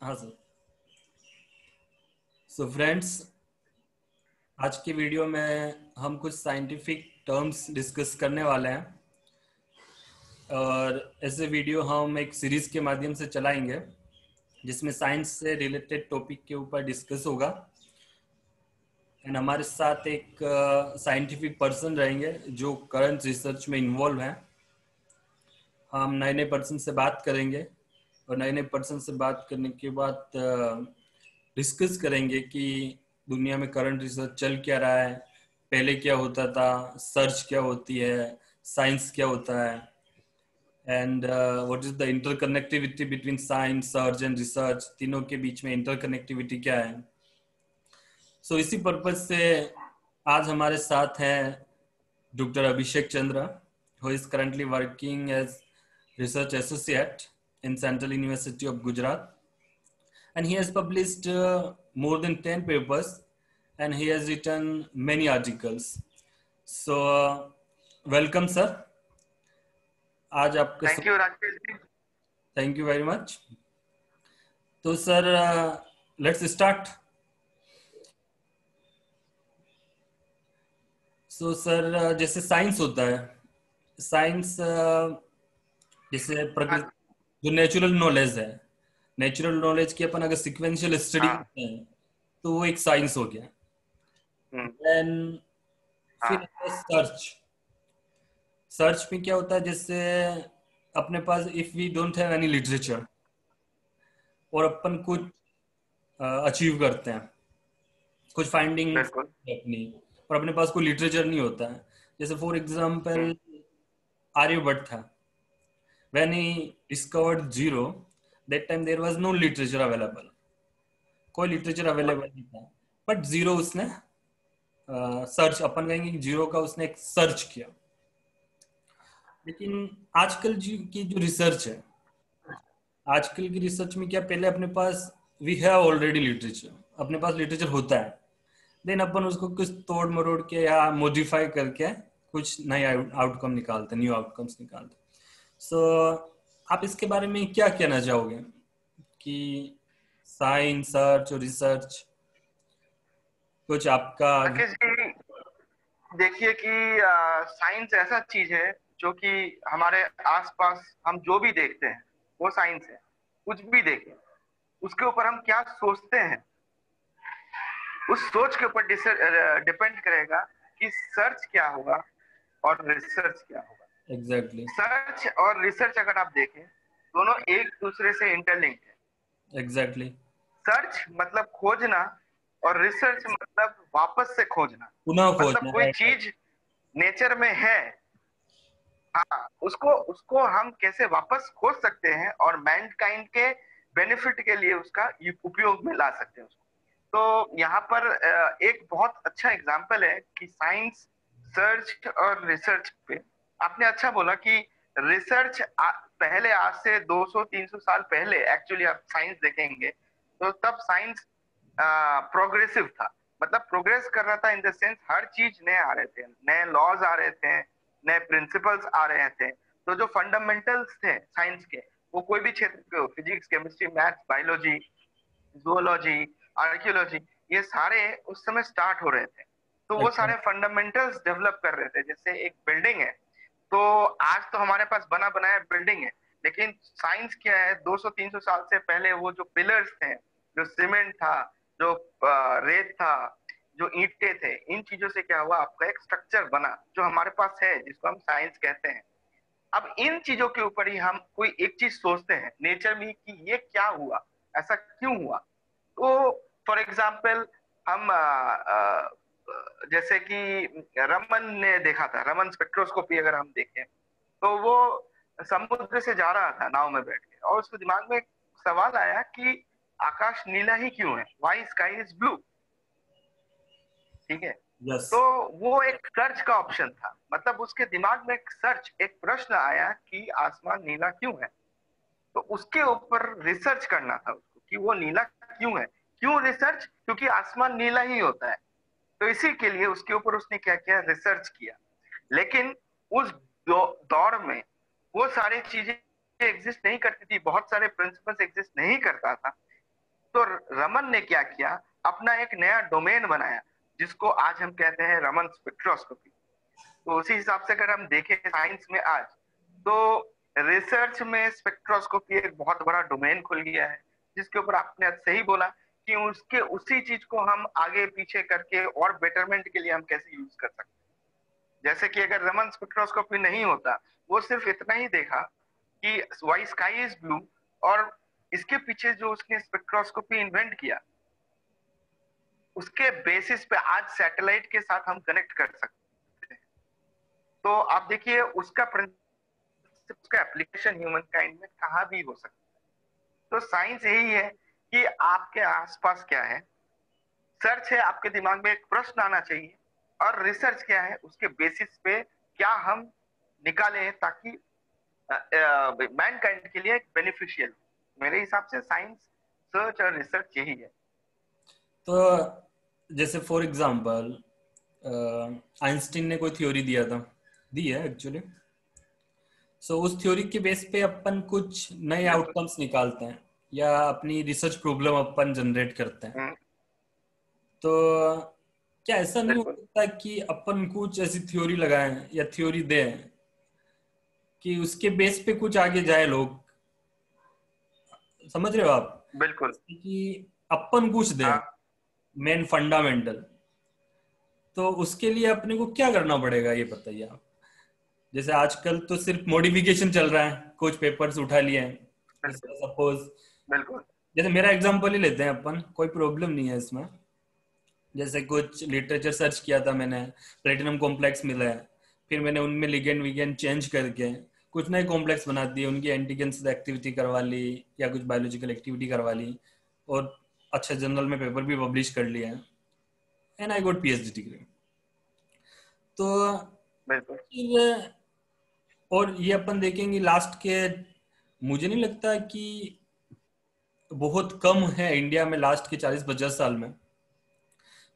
हाँ sir. So friends, आज की वीडियो में हम कुछ साइंटिफिक टर्म्स डिस्कस करने वाले हैं और ऐसे वीडियो हम एक सीरीज के माध्यम से चलाएंगे जिसमें साइंस से रिलेटेड टॉपिक के ऊपर डिस्कस होगा। एंड हमारे साथ एक साइंटिफिक पर्सन रहेंगे जो करंट रिसर्च में इन्वॉल्व हैं। हम नए नए पर्सन से बात करेंगे और नए नए पर्सन से बात करने के बाद डिस्कस करेंगे कि दुनिया में करंट रिसर्च चल क्या रहा है, पहले क्या होता था, सर्च क्या होती है, साइंस क्या होता है, and what is the interconnectivity between science, search and research. तीनों के बीच में इंटरकनेक्टिविटी क्या है। इसी पर्पज से आज हमारे साथ हैं doctor Abhishek Chandra, who is currently working as research associate in Central University of Gujarat, and he has published more than 10 papers and he has written many articles. Welcome sir. आज आपका thank you Rakesh ji. Thank you very much. तो sir, let's start. Sir, जैसे science होता है, science जैसे हाँ प्रकृति, जो नेचुरल नॉलेज है, नेचुरल नॉलेज की अपन अगर सिक्वेंशियल स्टडी हाँ। करते हैं तो वो एक साइंस हो गया। हम्म, देन फिर हाँ। सर्च। सर्च में क्या होता है, जैसे अपने पास if we don't have any literature और अपन कुछ अचीव करते हैं, कुछ फाइंडिंग बिल्कुल। अपनी, और अपने पास कोई लिटरेचर नहीं होता है। जैसे फॉर हम्म, एग्जांपल आर्यभट्ट था, when he discovered zero, that time there was no literature available, कोई लिटरेचर अवेलेबल नहीं था। बट जीरो उसने सर्च, अपन कहेंगे कि जीरो का उसने एक सर्च किया। लेकिन आजकल की जो रिसर्च है, आजकल की रिसर्च में क्या, पहले अपने पास वी हैव ऑलरेडी लिटरेचर, अपने पास लिटरेचर होता है, देन अपन उसको कुछ तोड़ मरोड़ के या मॉडिफाई करके कुछ नए आउटकम निकालते, न्यू आउटकम्स निकालते। सो आप इसके बारे में क्या कहना चाहोगे कि साइंस, सर्च और रिसर्च, कुछ आपका। राकेश जी, देखिए कि साइंस ऐसा चीज है जो कि हमारे आसपास हम जो भी देखते हैं वो साइंस है। कुछ भी देखें, उसके ऊपर हम क्या सोचते हैं, उस सोच के ऊपर डिपेंड करेगा कि सर्च क्या होगा और रिसर्च क्या होगा। एग्जैक्टली। सर्च और रिसर्च अगर आप देखें, दोनों एक दूसरे से इंटरलिंक्ड है। एग्जैक्टली। सर्च मतलब खोजना और रिसर्च मतलब वापस से खोजना। पुनः मतलब खोजना, कोई राइट राइट। चीज नेचर में है, हाँ, उसको उसको हम कैसे वापस खोज सकते हैं और मैनकाइंड के बेनिफिट के लिए उसका उपयोग में ला सकते हैं उसको। तो यहाँ पर एक बहुत अच्छा एग्जाम्पल है कि साइंस, सर्च और रिसर्च पे आपने अच्छा बोला कि रिसर्च पहले, आज से 200-300 साल पहले एक्चुअली आप साइंस देखेंगे तो तब साइंस प्रोग्रेसिव था। मतलब प्रोग्रेस कर रहा था इन द सेंस हर चीज नए आ रहे थे, नए लॉज आ रहे थे, नए प्रिंसिपल्स आ रहे थे। तो जो फंडामेंटल्स थे साइंस के, वो कोई भी क्षेत्र के हो, physics, chemistry, maths, biology, zoology, archaeology, ये सारे उस समय स्टार्ट हो रहे थे। तो वो अच्छा। सारे फंडामेंटल्स डेवलप कर रहे थे। जैसे एक बिल्डिंग है, तो आज तो हमारे पास बना बनाया बिल्डिंग है, लेकिन साइंस क्या है, 200-300 साल से पहले वो जो पिलर्स थे, जो सीमेंट था, जो रेत था, जो ईंटें थे, इन चीजों से क्या हुआ, आपका एक स्ट्रक्चर बना जो हमारे पास है, जिसको हम साइंस कहते हैं। अब इन चीजों के ऊपर ही हम कोई एक चीज सोचते हैं नेचर में कि ये क्या हुआ, ऐसा क्यों हुआ। तो फॉर एग्जाम्पल हम जैसे कि रमन ने देखा था, रमन स्पेक्ट्रोस्कोपी अगर हम देखें, तो वो समुद्र से जा रहा था नाव में बैठ के, और उसके दिमाग में एक सवाल आया कि आकाश नीला ही क्यों है, वाई स्काई इज ब्लू। ठीक है। यस। तो वो एक सर्च का ऑप्शन था, मतलब उसके दिमाग में एक सर्च, एक प्रश्न आया कि आसमान नीला क्यों है। तो उसके ऊपर रिसर्च करना था उसको कि वो नीला क्यों है। क्यों रिसर्च? क्योंकि आसमान नीला ही होता है। तो इसी के लिए उसके ऊपर उसने क्या किया, रिसर्च किया। लेकिन उस दौर में वो सारी चीजें एग्जिस्ट नहीं करती थी, बहुत सारे प्रिंसिपल्स एग्जिस्ट नहीं करता था। तो रमन ने क्या किया, अपना एक नया डोमेन बनाया जिसको आज हम कहते हैं रमन स्पेक्ट्रोस्कोपी। तो उसी हिसाब से अगर हम देखें साइंस में आज, तो रिसर्च में स्पेक्ट्रोस्कोपी एक बहुत बड़ा डोमेन खुल गया है, जिसके ऊपर आपने आज सही बोला कि उसके उसी चीज को हम आगे पीछे करके और बेटरमेंट के लिए हम कैसे यूज कर सकते हैं। जैसे कि अगर रमन स्पेक्ट्रोस्कोपी नहीं होता, वो सिर्फ इतना ही देखा कि वाई स्काई इज ब्लू, और इसके पीछे जो उसने स्पेक्ट्रोस्कोपी इन्वेंट किया, उसके बेसिस पे आज सैटेलाइट के साथ हम कनेक्ट कर सकते हैं। तो आप देखिए उसका उसका एप्लीकेशन ह्यूमन काइंड में कहाँ भी हो सकता है। तो साइंस यही है कि आपके आसपास क्या है, सर्च है, आपके दिमाग में एक प्रश्न आना चाहिए, और रिसर्च क्या है, उसके बेसिस पे क्या हम निकालें ताकि मैनकाइंड के लिए एक बेनिफिशियल। मेरे हिसाब से साइंस, सर्च और रिसर्च यही है। तो जैसे फॉर एग्जांपल आइंस्टीन ने कोई थ्योरी दिया था, दी है एक्चुअली। सो उस थ्योरी के बेस पे अपन कुछ नए आउटकम्स निकालते हैं या अपनी रिसर्च प्रॉब्लम अपन जनरेट करते हैं। तो क्या ऐसा नहीं हो बिल्कुल सकता कि अपन कुछ ऐसी थ्योरी लगाएं या थ्योरी दें कि उसके बेस पे कुछ आगे जाए लोग? समझ रहे हो आप? बिल्कुल। कि अपन कुछ दें हाँ मेन फंडामेंटल, तो उसके लिए अपने को क्या करना पड़ेगा ये बताइए आप। जैसे आजकल तो सिर्फ मॉडिफिकेशन चल रहा है, कुछ पेपर्स उठा लिए हैं। बिल्कुल जैसे सपोज, बिल्कुल। जैसे मेरा एग्जांपल ही लेते हैं अपन, कोई प्रॉब्लम नहीं है इसमें। जैसे कुछ लिटरेचर सर्च किया था मैंने, प्लेटिनम कॉम्प्लेक्स मिला है, फिर मैंने उनमें लिगेंड विगेंड चेंज करके कुछ नए कॉम्प्लेक्स बना दिए, उनकी एंटीजन से एक्टिविटी करवा ली या कुछ बायोलॉजिकल एक्टिविटी करवा ली, और अच्छा जर्नल में पेपर भी पब्लिश कर लिया है, and I got PhD degree. तो बिल्कुल फिर, और ये अपन देखेंगे लास्ट के, मुझे नहीं लगता कि बहुत कम है इंडिया में लास्ट के 40-50 साल में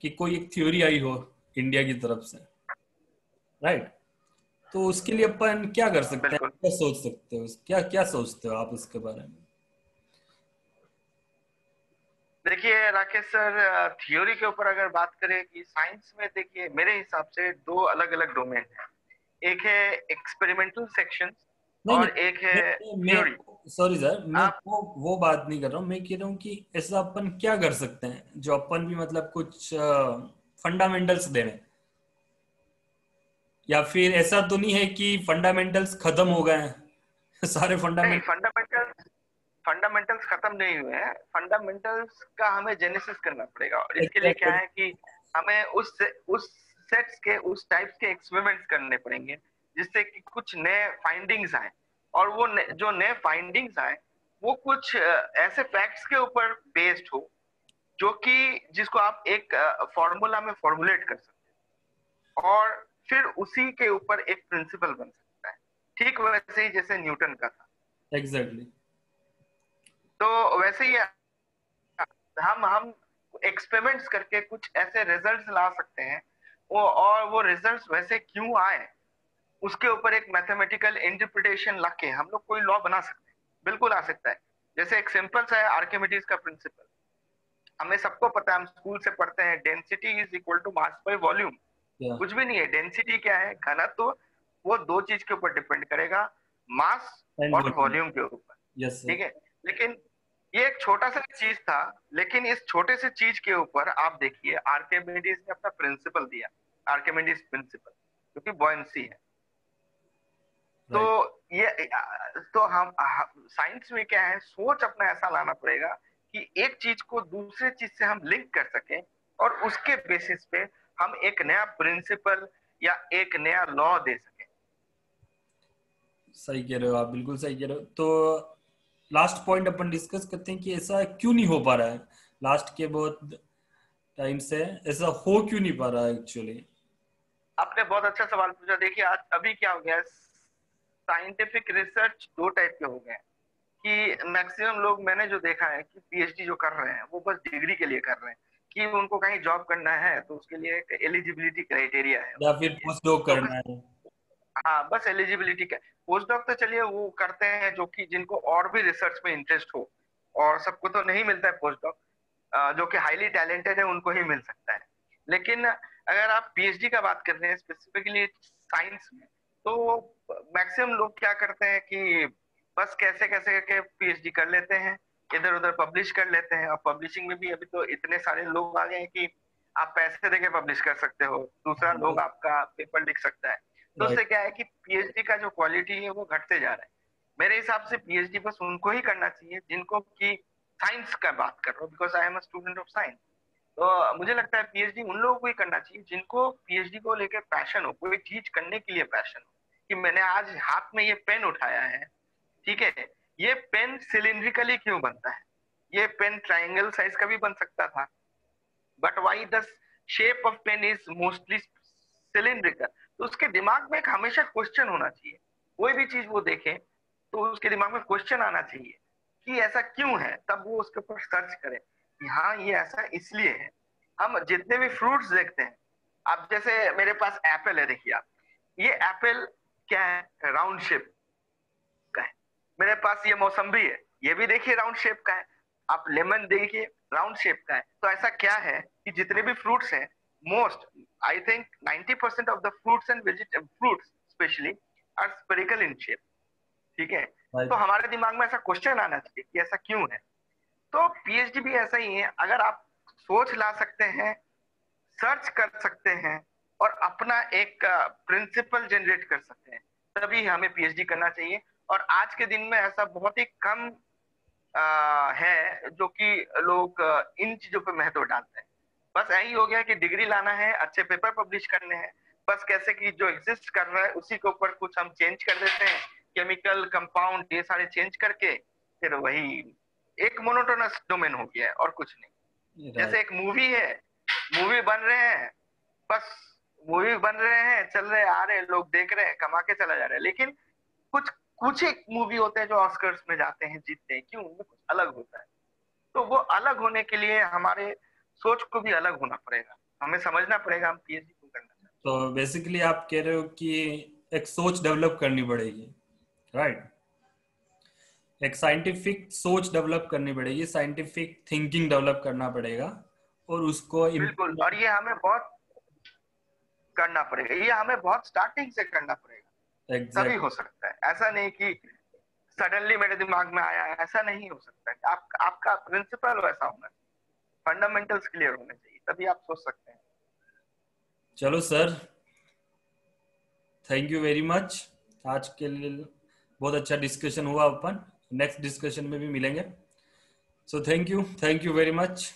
कि कोई एक थ्योरी आई हो इंडिया की तरफ से, राइट? तो उसके लिए अपन क्या कर सकते हैं, बिल्कुल। क्या सोच सकते हो, क्या क्या सोचते हो आप इसके बारे में? देखिए राकेश सर, थ्योरी के ऊपर अगर बात करें कि साइंस में, देखिए मेरे हिसाब से दो अलग अलग डोमेन है। एक है एक्सपेरिमेंटल सेक्शन नहीं और नहीं, एक है थ्योरी। सॉरी सर, मैं आप वो बात नहीं कर रहा हूँ। मैं कह रहा हूँ कि ऐसा अपन क्या कर सकते हैं जो अपन भी मतलब कुछ फंडामेंटल्स दे रहे हैं, या फिर ऐसा तो नहीं है कि फंडामेंटल्स खत्म हो गए हैं सारे नहीं, फंडामेंटल? फंडामेंटल्स खत्म नहीं हुए हैं। फंडामेंटल्स का हमें जेनेसिस करना पड़ेगा, और इसके लिए क्या एग्जैक्टली। है कि हमें उस सेट्स के, उस टाइप्स के एक्सपेरिमेंट्स करने पड़ेंगे जिससे कि कुछ नए फाइंडिंग्स आए। और वो जो नए फाइंडिंग्स आए, वो कुछ ऐसे फैक्ट्स के ऊपर बेस्ड हो जो कि जिसको आप एक फॉर्मूला में फॉर्मुलेट कर सकते हैं, और फिर उसी के ऊपर एक प्रिंसिपल बन सकता है। ठीक वैसे ही जैसे न्यूटन का था। एग्जैक्टली। तो वैसे ही हम एक्सपेरिमेंट्स करके कुछ ऐसे रिजल्ट्स ला सकते हैं, वो, और वो रिजल्ट्स वैसे क्यों आए, उसके ऊपर एक मैथमेटिकल इंटरप्रिटेशन लाके हम लोग कोई लॉ बना सकते हैं। बिल्कुल आ सकता है। जैसे एक सिंपल सा है आर्किमिडीज का प्रिंसिपल। हमें सबको पता है, हम स्कूल से पढ़ते हैं, density is equal to mass by volume. या कुछ भी नहीं है, डेंसिटी क्या है, घनत्व। तो वो दो चीज के ऊपर डिपेंड करेगा, मास एंड और वॉल्यूम। वॉल्यूम के ऊपर। Yes sir. ठीक है। लेकिन ये एक छोटा सा चीज था, लेकिन इस छोटे से चीज के ऊपर आप देखिए आर्किमिडीज ने अपना प्रिंसिपल दिया, आर्किमिडीज प्रिंसिपल, क्योंकि बॉयंसी है। तो राइट। ये, तो हम साइंस में क्या है, सोच अपना ऐसा लाना पड़ेगा कि एक चीज को दूसरे चीज से हम लिंक कर सकें, और उसके बेसिस पे हम एक नया प्रिंसिपल या एक नया लॉ दे सकें। सही कह रहे हो आप, बिल्कुल सही कह रहे हो। तो लास्ट पॉइंट अपन डिस्कस करते हैं कि ऐसा क्यों नहीं हो पा रहा है, लास्ट के बहुत टाइम से ऐसा हो क्यों नहीं पा रहा है एक्चुअली? आपने बहुत अच्छा सवाल पूछा। देखिए आज अभी क्या हो गया है, साइंटिफिक रिसर्च दो टाइप के हो गए हैं। कि मैक्सिमम लोग, मैंने जो देखा है कि पीएचडी जो कर रहे हैं वो बस डिग्री के लिए कर रहे हैं, कि उनको कहीं जॉब करना है तो उसके लिए एक एलिजिबिलिटी क्राइटेरिया है या उनके फिर लिए। पोस्ट डॉक तो करना बस, है? हाँ बस एलिजिबिलिटी का। पोस्ट डॉक तो चलिए वो करते हैं जो कि जिनको और भी रिसर्च में इंटरेस्ट हो, और सबको तो नहीं मिलता है पोस्ट डॉक, जो कि हाईली टैलेंटेड है उनको ही मिल सकता है। लेकिन अगर आप पीएचडी का बात कर रहे हैं स्पेसिफिकली साइंस में, तो मैक्सिमम लोग क्या करते हैं कि बस कैसे कैसे करके पीएचडी कर लेते हैं, इधर उधर पब्लिश कर लेते हैं। और पब्लिशिंग में भी अभी तो इतने सारे लोग आ गए हैं कि आप पैसे देके पब्लिश कर सकते हो, दूसरा लोग आपका पेपर लिख सकता है। तो उससे क्या है कि पीएचडी का जो क्वालिटी है वो घटते जा रहा है। मेरे हिसाब से पीएचडी बस उनको ही करना चाहिए जिनको की साइंस का बात कर रहा हूँ, because I am a student of science. तो मुझे लगता है पीएचडी उन लोगों को ही करना चाहिए जिनको पीएचडी को लेकर पैशन हो, कोई चीज करने के लिए पैशन हो। कि मैंने आज हाथ में ये पेन उठाया है, ठीक है, ये पेन सिलिंड्रिकली क्यों बनता है, ये पेन ट्राइंगल साइज का भी बन सकता था, but why the shape of pen is mostly cylindrical. तो उसके दिमाग में एक हमेशा क्वेश्चन होना चाहिए, कोई भी चीज वो देखे तो उसके दिमाग में क्वेश्चन आना चाहिए कि ऐसा क्यों है, तब वो उसके ऊपर सर्च करे कि हाँ ये ऐसा इसलिए है। हम जितने भी फ्रूट्स देखते हैं, आप जैसे मेरे पास एप्पल है, देखिए आप, ये एप्पल क्या है, राउंड शेप का है। मेरे पास ये मौसम्बी है, ये भी देखिए राउंड शेप का है। आप लेमन देखिए, राउंड शेप का है। तो ऐसा क्या है कि जितने भी फ्रूट्स हैं, most I think 90% of the fruits and fruits specially are spherical in shape, ठीक है। तो हमारे दिमाग में ऐसा क्वेश्चन आना चाहिए कि ऐसा क्यों है। तो पीएचडी भी ऐसा ही है, अगर आप सोच ला सकते हैं, सर्च कर सकते हैं और अपना एक प्रिंसिपल जनरेट कर सकते हैं, तभी हमें पीएचडी करना चाहिए। और आज के दिन में ऐसा बहुत ही कम है जो कि लोग इन चीजों पे महत्व डालते हैं। बस यही हो गया कि डिग्री लाना है, अच्छे पेपर पब्लिश करने हैं, बस कैसे कि जो एग्जिस्ट कर रहा है उसी के ऊपर कुछ हम चेंज कर देते हैं, केमिकल कंपाउंड ये सारे चेंज करके फिर वही एक मोनोटोनस डोमेन हो गया है और कुछ नहीं। जैसे एक मूवी है, मूवी बन रहे हैं, बस मूवी बन रहे हैं, चल रहे आ रहे, लोग देख रहे हैं, कमा के चला जा रहा है। लेकिन कुछ कुछ एक मूवी होते हैं जो ऑस्कर्स में जाते हैं, जीतते हैं, क्यों, उनमें कुछ अलग होता है। तो वो अलग होने के लिए हमारे सोच को भी अलग होना पड़ेगा, हमें समझना पड़ेगा हम पीएचडी क्यों करना चाहते हैं। तो बेसिकली आप कह रहे हो कि एक सोच डेवलप करनी पड़ेगी, राइट? एक साइंटिफिक सोच डेवलप करनी पड़ेगी, साइंटिफिक थिंकिंग डेवलप करना पड़ेगा और उसको बिल्कुल, और ये हमें बहुत करना पड़ेगा, ये हमें बहुत स्टार्टिंग से करना पड़ेगा, तभी हो सकता है। ऐसा नहीं कि सडनली मेरे दिमाग में आया है, ऐसा नहीं हो सकता है। आपका प्रिंसिपल वैसा होना चाहिए, फंडामेंटल्स क्लियर होने चाहिए, तभी आप सोच सकते हैं। चलो sir, thank you very much. आज के लिए बहुत अच्छा डिस्कशन हुआ, अपन नेक्स्ट डिस्कशन में भी मिलेंगे। So thank you very much.